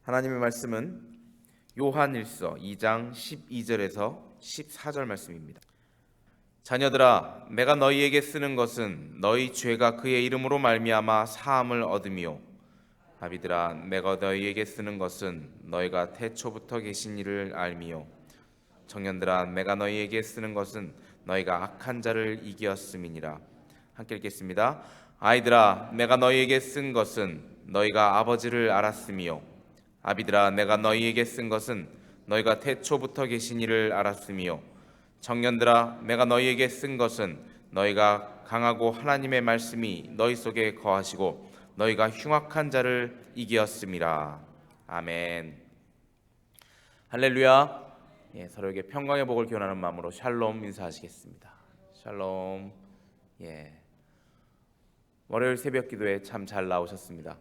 하나님의 말씀은 요한일서 2장 12절에서 14절 말씀입니다. 자녀들아, 내가 너희에게 쓰는 것은 너희 죄가 그의 이름으로 말미암아 사함을 얻음이요, 아비들아, 내가 너희에게 쓰는 것은 너희가 태초부터 계신 이를 알미요, 청년들아, 내가 너희에게 쓰는 것은 너희가 악한 자를 이기었음이니라. 함께 읽겠습니다. 아이들아, 내가 너희에게 쓴 것은 너희가 아버지를 알았음이요, 아비들아, 내가 너희에게 쓴 것은 너희가 태초부터 계신 이를 알았음이요, 청년들아, 내가 너희에게 쓴 것은 너희가 강하고 하나님의 말씀이 너희 속에 거하시고 너희가 흉악한 자를 이기었음이라. 아멘. 할렐루야. 서로에게 평강의 복을 기원하는 마음으로 샬롬 인사하시겠습니다. 샬롬. 월요일 새벽 기도에 참 잘 나오셨습니다.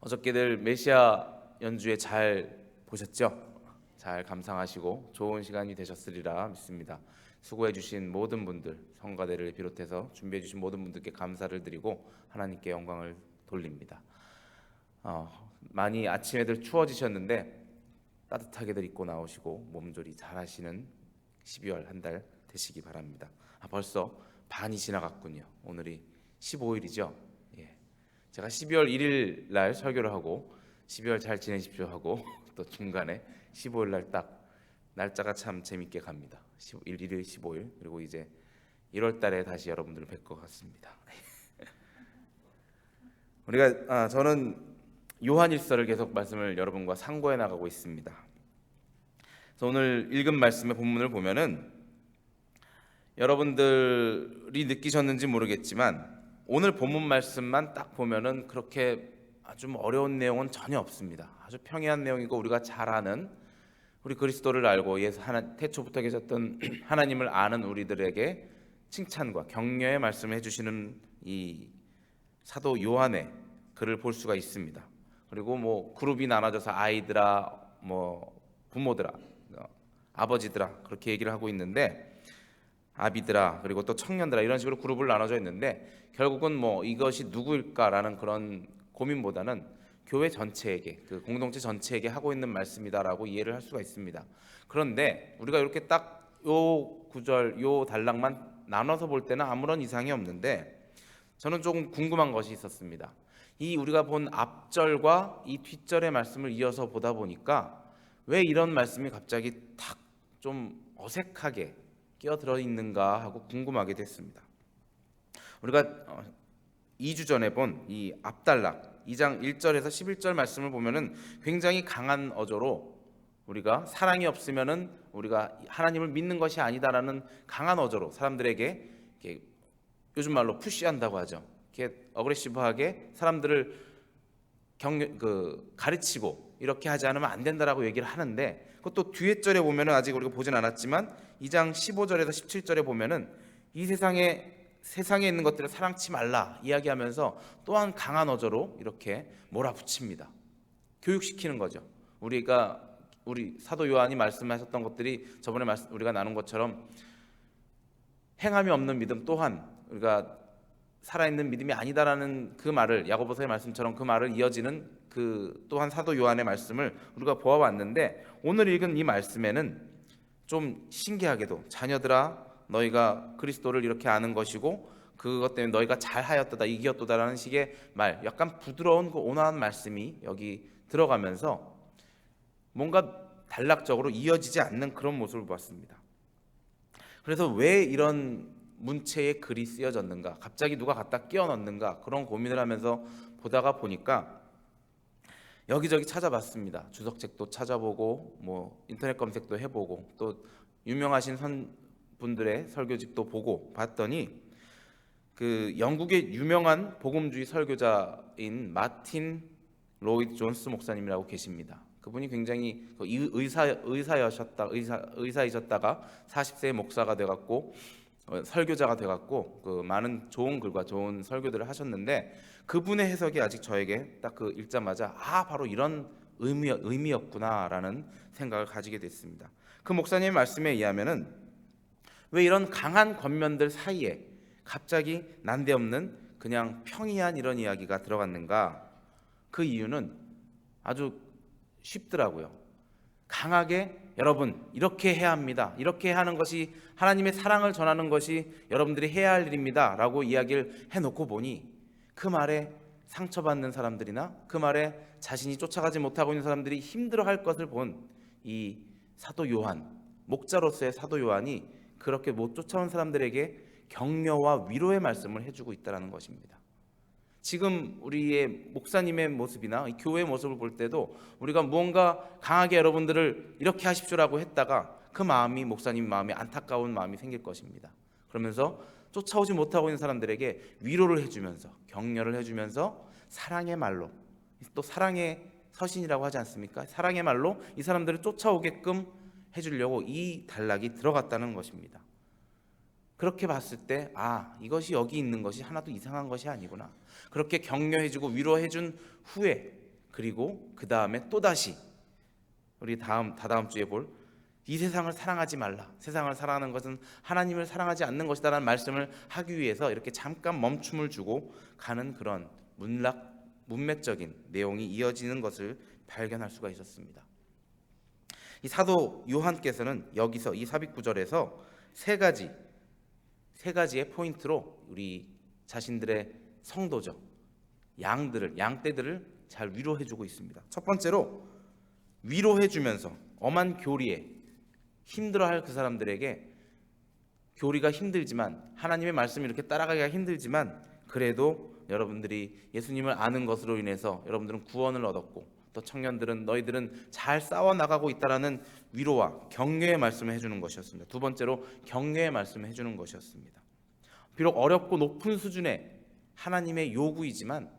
어저께들 메시아 연주회 잘 보셨죠? 잘 감상하시고 좋은 시간이 되셨으리라 믿습니다. 수고해 주신 모든 분들, 성가대를 비롯해서 준비해 주신 모든 분들께 감사를 드리고 하나님께 영광을 돌립니다. 많이 아침에들 추워지셨는데 따뜻하게들 입고 나오시고 몸조리 잘 하시는 12월 한 달 되시기 바랍니다. 벌써 반이 지나갔군요. 오늘이 15일이죠. 제가 12월 1일 날 설교를 하고 12월 잘 지내십시오 하고 또 중간에 15일 날 딱 날짜가 참 재밌게 갑니다. 1일 15일 그리고 이제 1월 달에 다시 여러분들을 뵐 것 같습니다. 저는 요한일서를 계속 말씀을 여러분과 상고해 나가고 있습니다. 그래서 오늘 읽은 말씀의 본문을 보면은 여러분들이 느끼셨는지 모르겠지만 오늘 본문 말씀만 딱 보면은 그렇게 아주 어려운 내용은 전혀 없습니다. 아주 평이한 내용이고 우리가 잘 아는, 우리 그리스도를 알고 태초부터 계셨던 하나님을 아는 우리들에게 칭찬과 격려의 말씀을 해주시는 이 사도 요한의 글을 볼 수가 있습니다. 그리고 그룹이 나눠져서 아이들아, 부모들아, 아버지들아 그렇게 얘기를 하고 있는데, 아비들아 그리고 또 청년들아 이런 식으로 그룹을 나눠져 있는데, 결국은 이것이 누구일까라는 그런 고민보다는 교회 전체에게, 그 공동체 전체에게 하고 있는 말씀이다라고 이해를 할 수가 있습니다. 그런데 우리가 이렇게 딱 요 구절, 요 단락만 나눠서 볼 때는 아무런 이상이 없는데, 저는 조금 궁금한 것이 있었습니다. 이 우리가 본 앞절과 이 뒷절의 말씀을 이어서 보다 보니까 왜 이런 말씀이 갑자기 탁 좀 어색하게 끼어들어 있는가 하고 궁금하게 됐습니다. 우리가 2주 전에 본 이 앞단락 2장 1절에서 11절 말씀을 보면은 굉장히 강한 어조로 우리가 사랑이 없으면은 우리가 하나님을 믿는 것이 아니다라는 강한 어조로 사람들에게 이렇게 요즘 말로 푸시한다고 하죠. 이렇게 어그레시브하게 사람들을 가르치고 이렇게 하지 않으면 안 된다라고 얘기를 하는데, 그것도 뒤에 절에 보면은 아직 우리가 보진 않았지만 2장 15절에서 17절에 보면은 이 세상에 있는 것들을 사랑치 말라 이야기하면서 또한 강한 어조로 이렇게 몰아붙입니다. 교육시키는 거죠. 우리 사도 요한이 말씀하셨던 것들이 저번에 우리가 나눈 것처럼 행함이 없는 믿음 또한 우리가 살아있는 믿음이 아니다라는 그 말을, 야고보서의 말씀처럼 그 말을 이어지는 그 또한 사도 요한의 말씀을 우리가 보아왔는데, 오늘 읽은 이 말씀에는 좀 신기하게도 자녀들아 너희가 그리스도를 이렇게 아는 것이고 그것 때문에 너희가 잘하였도다 이기었도다라는 식의 말, 약간 부드러운 그 온화한 말씀이 여기 들어가면서 뭔가 단락적으로 이어지지 않는 그런 모습을 보았습니다. 그래서 왜 이런 문체의 글이 쓰여졌는가, 갑자기 누가 갖다 끼워 넣는가, 그런 고민을 하면서 보다가 보니까 여기저기 찾아봤습니다. 주석책도 찾아보고 인터넷 검색도 해보고 또 유명하신 분들의 설교집도 보고 봤더니 그 영국의 유명한 복음주의 설교자인 마틴 로이드 존스 목사님이라고 계십니다. 그분이 굉장히 의사이셨다가 40세에 목사가 돼갖고 설교자가 돼갖고 그 많은 좋은 글과 좋은 설교들을 하셨는데, 그분의 해석이 아직 저에게 딱 그 읽자마자 바로 이런 의미였구나라는 생각을 가지게 됐습니다. 그 목사님의 말씀에 의하면은 왜 이런 강한 권면들 사이에 갑자기 난데없는 그냥 평이한 이런 이야기가 들어갔는가? 그 이유는 아주 쉽더라고요. 강하게 여러분 이렇게 해야 합니다. 이렇게 하는 것이 하나님의 사랑을 전하는 것이 여러분들이 해야 할 일입니다 라고 이야기를 해놓고 보니 그 말에 상처받는 사람들이나 그 말에 자신이 쫓아가지 못하고 있는 사람들이 힘들어할 것을 본 이 사도 요한, 목자로서의 사도 요한이 그렇게 못 쫓아온 사람들에게 격려와 위로의 말씀을 해주고 있다는 것입니다. 지금 우리의 목사님의 모습이나 교회의 모습을 볼 때도 우리가 무언가 강하게 여러분들을 이렇게 하십시오라고 했다가 그 마음이 목사님 마음에 안타까운 마음이 생길 것입니다. 그러면서 쫓아오지 못하고 있는 사람들에게 위로를 해주면서 격려를 해주면서 사랑의 말로, 또 사랑의 서신이라고 하지 않습니까? 사랑의 말로 이 사람들을 쫓아오게끔 해주려고 이 단락이 들어갔다는 것입니다. 그렇게 봤을 때 이것이 여기 있는 것이 하나도 이상한 것이 아니구나. 그렇게 격려해주고 위로해준 후에 그리고 그 다음에 또다시 우리 다다음 주에 볼 이 세상을 사랑하지 말라. 세상을 사랑하는 것은 하나님을 사랑하지 않는 것이다 라는 말씀을 하기 위해서 이렇게 잠깐 멈춤을 주고 가는 그런 문맥적인 내용이 이어지는 것을 발견할 수가 있었습니다. 이 사도 요한께서는 여기서 이 삽입 구절에서 세 가지의 포인트로 우리 자신들의 성도죠, 양떼들을 잘 위로해주고 있습니다. 첫 번째로 위로해주면서 엄한 교리에 힘들어할 그 사람들에게 교리가 힘들지만 하나님의 말씀이 이렇게 따라가기가 힘들지만 그래도 여러분들이 예수님을 아는 것으로 인해서 여러분들은 구원을 얻었고 또 청년들은 너희들은 잘 싸워나가고 있다라는 위로와 격려의 말씀을 해주는 것이었습니다. 두 번째로 격려의 말씀을 해주는 것이었습니다. 비록 어렵고 높은 수준의 하나님의 요구이지만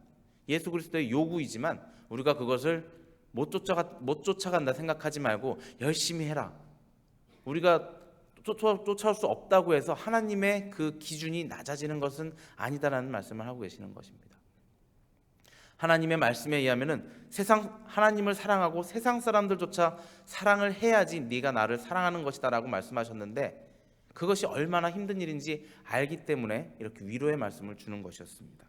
예수 그리스도의 요구이지만 우리가 그것을 못 쫓아간다 생각하지 말고 열심히 해라. 우리가 쫓아올 수 없다고 해서 하나님의 그 기준이 낮아지는 것은 아니다라는 말씀을 하고 계시는 것입니다. 하나님의 말씀에 의하면은 하나님을 사랑하고 세상 사람들조차 사랑을 해야지 네가 나를 사랑하는 것이다라고 말씀하셨는데 그것이 얼마나 힘든 일인지 알기 때문에 이렇게 위로의 말씀을 주는 것이었습니다.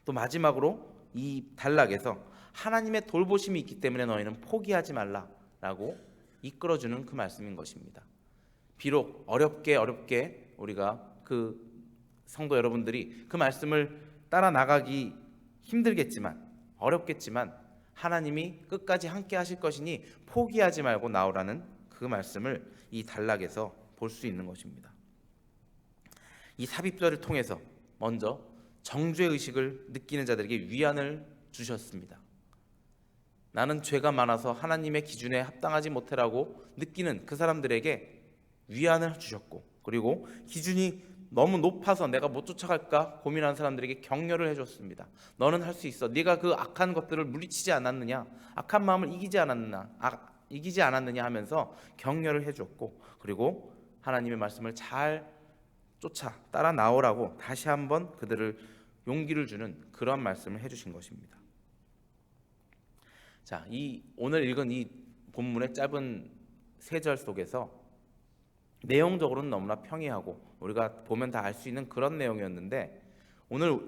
또 마지막으로 이 단락에서 하나님의 돌보심이 있기 때문에 너희는 포기하지 말라라고 이끌어주는 그 말씀인 것입니다. 비록 어렵게 우리가 그 성도 여러분들이 그 말씀을 따라 나가기 힘들겠지만 어렵겠지만 하나님이 끝까지 함께 하실 것이니 포기하지 말고 나오라는 그 말씀을 이 단락에서 볼 수 있는 것입니다. 이 삽입절을 통해서 먼저 정죄의식을 느끼는 자들에게 위안을 주셨습니다. 나는 죄가 많아서 하나님의 기준에 합당하지 못해라고 느끼는 그 사람들에게 위안을 주셨고 그리고 기준이 너무 높아서 내가 못 쫓아갈까 고민하는 사람들에게 격려를 해줬습니다. 너는 할 수 있어. 네가 그 악한 것들을 물리치지 않았느냐, 악한 마음을 이기지 않았느냐 하면서 격려를 해줬고 그리고 하나님의 말씀을 잘 따라 나오라고 다시 한번 그들을 용기를 주는 그런 말씀을 해주신 것입니다. 자, 오늘 읽은 이 본문의 짧은 세 절 속에서 내용적으로는 너무나 평이하고 우리가 보면 다 알 수 있는 그런 내용이었는데 오늘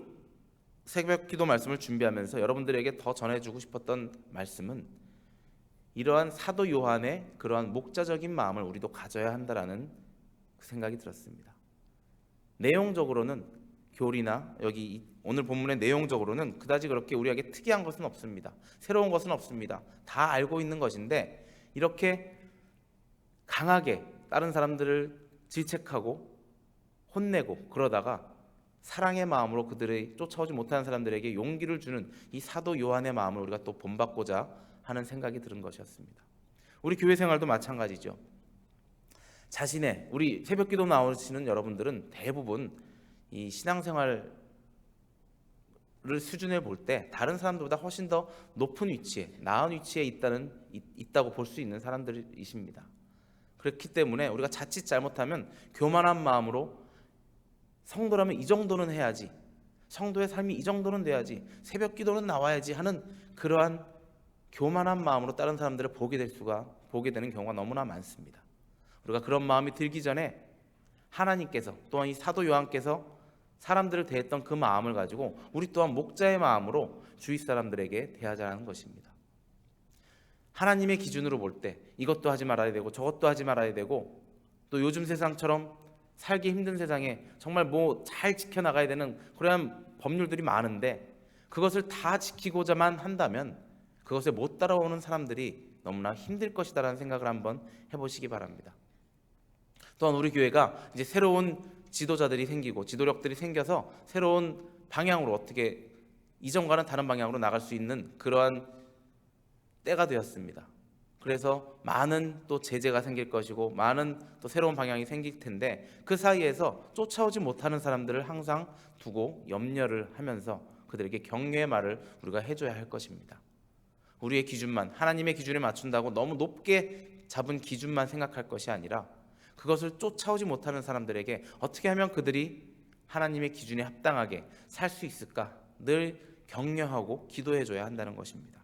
새벽 기도 말씀을 준비하면서 여러분들에게 더 전해주고 싶었던 말씀은 이러한 사도 요한의 그러한 목자적인 마음을 우리도 가져야 한다라는 생각이 들었습니다. 내용적으로는 교리나 여기 오늘 본문의 내용적으로는 그다지 그렇게 우리에게 특이한 것은 없습니다. 새로운 것은 없습니다. 다 알고 있는 것인데 이렇게 강하게 다른 사람들을 질책하고 혼내고 그러다가 사랑의 마음으로 그들의 쫓아오지 못하는 사람들에게 용기를 주는 이 사도 요한의 마음을 우리가 또 본받고자 하는 생각이 들은 것이었습니다. 우리 교회 생활도 마찬가지죠. 우리 새벽기도 나오시는 여러분들은 대부분 이 신앙생활을 수준을 볼 때 다른 사람들보다 훨씬 더 높은 위치에, 나은 위치에 있다고 볼 수 있는 사람들이십니다. 그렇기 때문에 우리가 자칫 잘못하면 교만한 마음으로 성도라면 이 정도는 해야지, 성도의 삶이 이 정도는 돼야지, 새벽 기도는 나와야지 하는 그러한 교만한 마음으로 다른 사람들을 보게 되는 경우가 너무나 많습니다. 우리가 그런 마음이 들기 전에 하나님께서 또한 이 사도 요한께서 사람들을 대했던 그 마음을 가지고 우리 또한 목자의 마음으로 주위 사람들에게 대하자는 것입니다. 하나님의 기준으로 볼 때 이것도 하지 말아야 되고 저것도 하지 말아야 되고, 또 요즘 세상처럼 살기 힘든 세상에 정말 뭐 잘 지켜나가야 되는 그런 법률들이 많은데, 그것을 다 지키고자만 한다면 그것에 못 따라오는 사람들이 너무나 힘들 것이다라는 생각을 한번 해보시기 바랍니다. 또한 우리 교회가 이제 새로운 지도자들이 생기고 지도력들이 생겨서 새로운 방향으로, 어떻게 이전과는 다른 방향으로 나갈 수 있는 그러한 때가 되었습니다. 그래서 많은 또 제재가 생길 것이고 많은 또 새로운 방향이 생길 텐데, 그 사이에서 쫓아오지 못하는 사람들을 항상 두고 염려를 하면서 그들에게 격려의 말을 우리가 해줘야 할 것입니다. 우리의 기준만, 하나님의 기준에 맞춘다고 너무 높게 잡은 기준만 생각할 것이 아니라, 그것을 쫓아오지 못하는 사람들에게 어떻게 하면 그들이 하나님의 기준에 합당하게 살 수 있을까 늘 격려하고 기도해줘야 한다는 것입니다.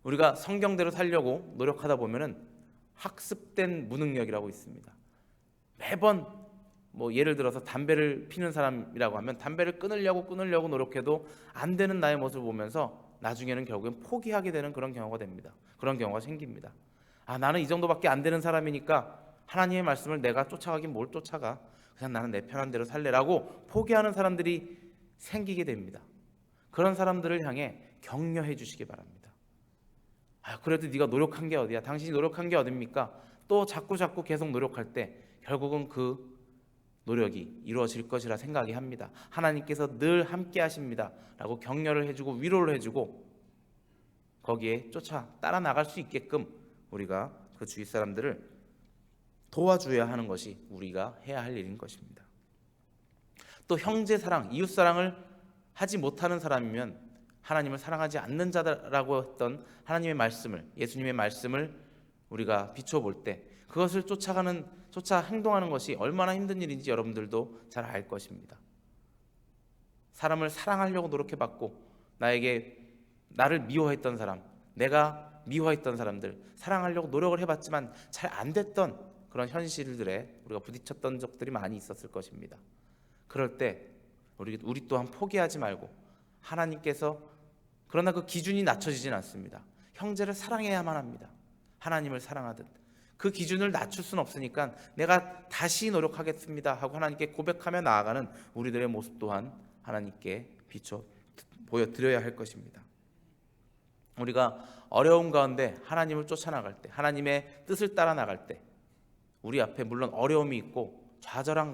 우리가 성경대로 살려고 노력하다 보면은 학습된 무능력이라고 있습니다. 매번 뭐 예를 들어서 담배를 피는 사람이라고 하면 담배를 끊으려고 노력해도 안 되는 나의 모습을 보면서 나중에는 결국엔 포기하게 되는 그런 경우가 됩니다. 그런 경우가 생깁니다. 나는 이 정도밖에 안 되는 사람이니까 하나님의 말씀을 내가 쫓아가긴 뭘 쫓아가, 그냥 나는 내 편한 대로 살래라고 포기하는 사람들이 생기게 됩니다. 그런 사람들을 향해 격려해 주시기 바랍니다. 그래도 네가 노력한 게 어디야? 당신이 노력한 게 어딥니까? 또 자꾸 계속 노력할 때 결국은 그 노력이 이루어질 것이라 생각이 합니다. 하나님께서 늘 함께 하십니다 라고 격려를 해주고 위로를 해주고, 거기에 따라 나갈 수 있게끔 우리가 그 주위 사람들을 도와줘야 하는 것이 우리가 해야 할 일인 것입니다. 또 형제 사랑, 이웃 사랑을 하지 못하는 사람이면 하나님을 사랑하지 않는 자라고 했던 하나님의 말씀을, 예수님의 말씀을 우리가 비춰볼 때 그것을 쫓아 행동하는 것이 얼마나 힘든 일인지 여러분들도 잘 알 것입니다. 사람을 사랑하려고 노력해봤고, 나를 미워했던 사람, 내가 미워했던 사람들 사랑하려고 노력을 해봤지만 잘 안 됐던 그런 현실들에 우리가 부딪혔던 적들이 많이 있었을 것입니다. 그럴 때 우리 또한 포기하지 말고, 하나님께서, 그러나 그 기준이 낮춰지진 않습니다. 형제를 사랑해야만 합니다. 하나님을 사랑하듯 그 기준을 낮출 수는 없으니까 내가 다시 노력하겠습니다 하고 하나님께 고백하며 나아가는 우리들의 모습 또한 하나님께 보여드려야 할 것입니다. 우리가 어려움 가운데 하나님을 쫓아나갈 때, 하나님의 뜻을 따라 나갈 때 우리 앞에 물론 어려움이 있고 좌절하는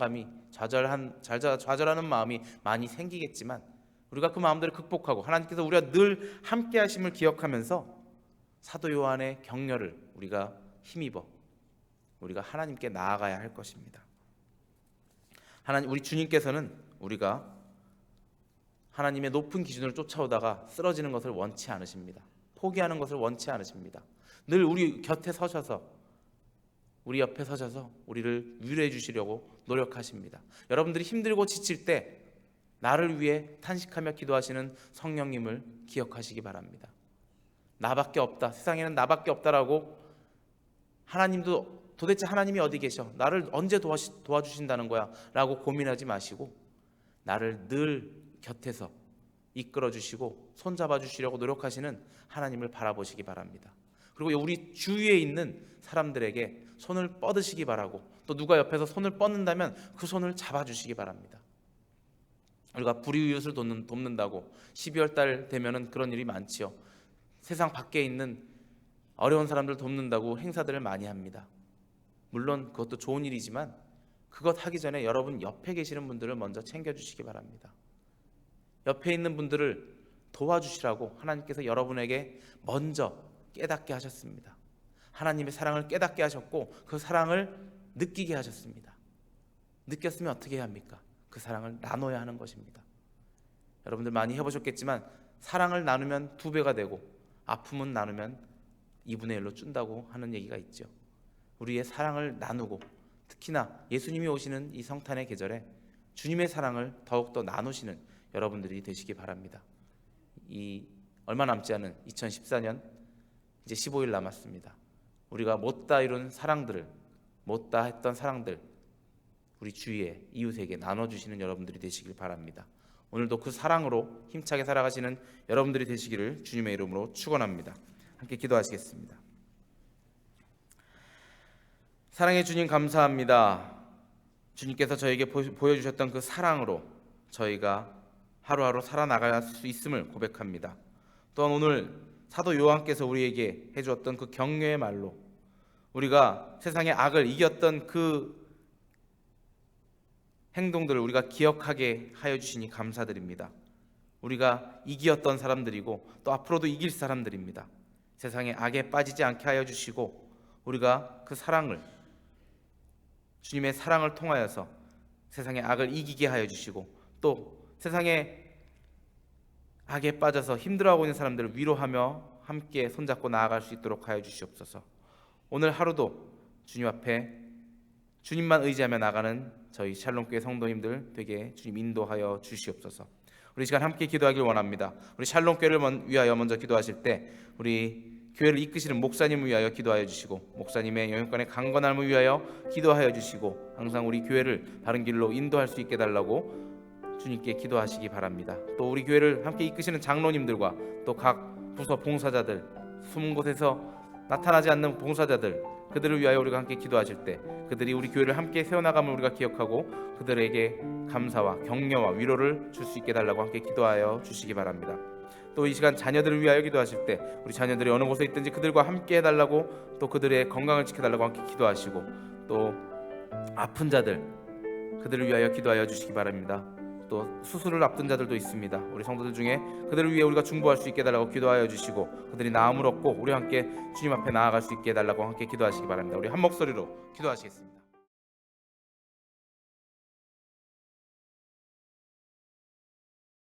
마음이 많이 생기겠지만, 우리가 그 마음들을 극복하고 하나님께서 우리가 늘 함께 하심을 기억하면서 사도 요한의 격려를 우리가 힘입어 우리가 하나님께 나아가야 할 것입니다. 우리 주님께서는 우리가 하나님의 높은 기준을 쫓아오다가 쓰러지는 것을 원치 않으십니다. 포기하는 것을 원치 않으십니다. 늘 우리 곁에 서셔서, 우리 옆에 서셔서 우리를 위로해 주시려고 노력하십니다. 여러분들이 힘들고 지칠 때 나를 위해 탄식하며 기도하시는 성령님을 기억하시기 바랍니다. 나밖에 없다, 세상에는 나밖에 없다라고, 하나님도 도대체 하나님이 어디 계셔? 나를 언제 도와주신다는 거야? 라고 고민하지 마시고, 나를 늘 곁에서 이끌어 주시고 손잡아 주시려고 노력하시는 하나님을 바라보시기 바랍니다. 그리고 우리 주위에 있는 사람들에게 손을 뻗으시기 바라고, 또 누가 옆에서 손을 뻗는다면 그 손을 잡아주시기 바랍니다. 우리가 불이웃을 돕는다고 12월 달 되면은 그런 일이 많지요. 세상 밖에 있는 어려운 사람들 돕는다고 행사들을 많이 합니다. 물론 그것도 좋은 일이지만 그것 하기 전에 여러분 옆에 계시는 분들을 먼저 챙겨주시기 바랍니다. 옆에 있는 분들을 도와주시라고 하나님께서 여러분에게 먼저 깨닫게 하셨습니다. 하나님의 사랑을 깨닫게 하셨고 그 사랑을 느끼게 하셨습니다. 느꼈으면 어떻게 해야 합니까? 그 사랑을 나눠야 하는 것입니다. 여러분들 많이 해보셨겠지만 사랑을 나누면 2배가 되고 아픔은 나누면 2분의 1로 준다고 하는 얘기가 있죠. 우리의 사랑을 나누고, 특히나 예수님이 오시는 이 성탄의 계절에 주님의 사랑을 더욱더 나누시는 여러분들이 되시기 바랍니다. 이 얼마 남지 않은 2014년 이제 15일 남았습니다. 우리가 못다 이룬 사랑들을, 못다 했던 사랑들, 우리 주위에 이웃에게 나눠주시는 여러분들이 되시길 바랍니다. 오늘도 그 사랑으로 힘차게 살아가시는 여러분들이 되시기를 주님의 이름으로 축원합니다. 함께 기도하시겠습니다. 사랑의 주님 감사합니다. 주님께서 저에게 보여주셨던 그 사랑으로 저희가 하루하루 살아나갈 수 있음을 고백합니다. 또한 오늘 사도 요한께서 우리에게 해주었던 그 격려의 말로 우리가 세상의 악을 이겼던 그 행동들을 우리가 기억하게 하여 주시니 감사드립니다. 우리가 이기었던 사람들이고 또 앞으로도 이길 사람들입니다. 세상의 악에 빠지지 않게 하여 주시고 우리가 그 사랑을, 주님의 사랑을 통하여서 세상의 악을 이기게 하여 주시고 또 세상의 악에 빠져서 힘들어하고 있는 사람들을 위로하며 함께 손잡고 나아갈 수 있도록 하여 주시옵소서. 오늘 하루도 주님 앞에 주님만 의지하며 나가는 저희 샬롬교회 성도님들 되게 주님 인도하여 주시옵소서. 우리 시간 함께 기도하길 원합니다. 우리 샬롬교회를 위하여 먼저 기도하실 때 우리 교회를 이끄시는 목사님을 위하여 기도하여 주시고 목사님의 영육간의 강건함을 위하여 기도하여 주시고 항상 우리 교회를 바른 길로 인도할 수 있게 달라고 주님께 기도하시기 바랍니다. 또 우리 교회를 함께 이끄시는 장로님들과 또 각 부서 봉사자들, 숨은 곳에서 나타나지 않는 봉사자들, 그들을 위하여 우리가 함께 기도하실 때 그들이 우리 교회를 함께 세워나감을 우리가 기억하고 그들에게 감사와 격려와 위로를 줄 수 있게 달라고 함께 기도하여 주시기 바랍니다. 또 이 시간 자녀들을 위하여 기도하실 때 우리 자녀들이 어느 곳에 있든지 그들과 함께 해달라고 또 그들의 건강을 지켜달라고 함께 기도하시고 또 아픈 자들 그들을 위하여 기도하여 주시기 바랍니다. 또 수술을 앞둔 자들도 있습니다. 우리 성도들 중에 그들을 위해 우리가 중보할 수 있게 해달라고 기도하여 주시고 그들이 나음을 얻고 우리 함께 주님 앞에 나아갈 수 있게 해달라고 함께 기도하시기 바랍니다. 우리 한 목소리로 기도하시겠습니다.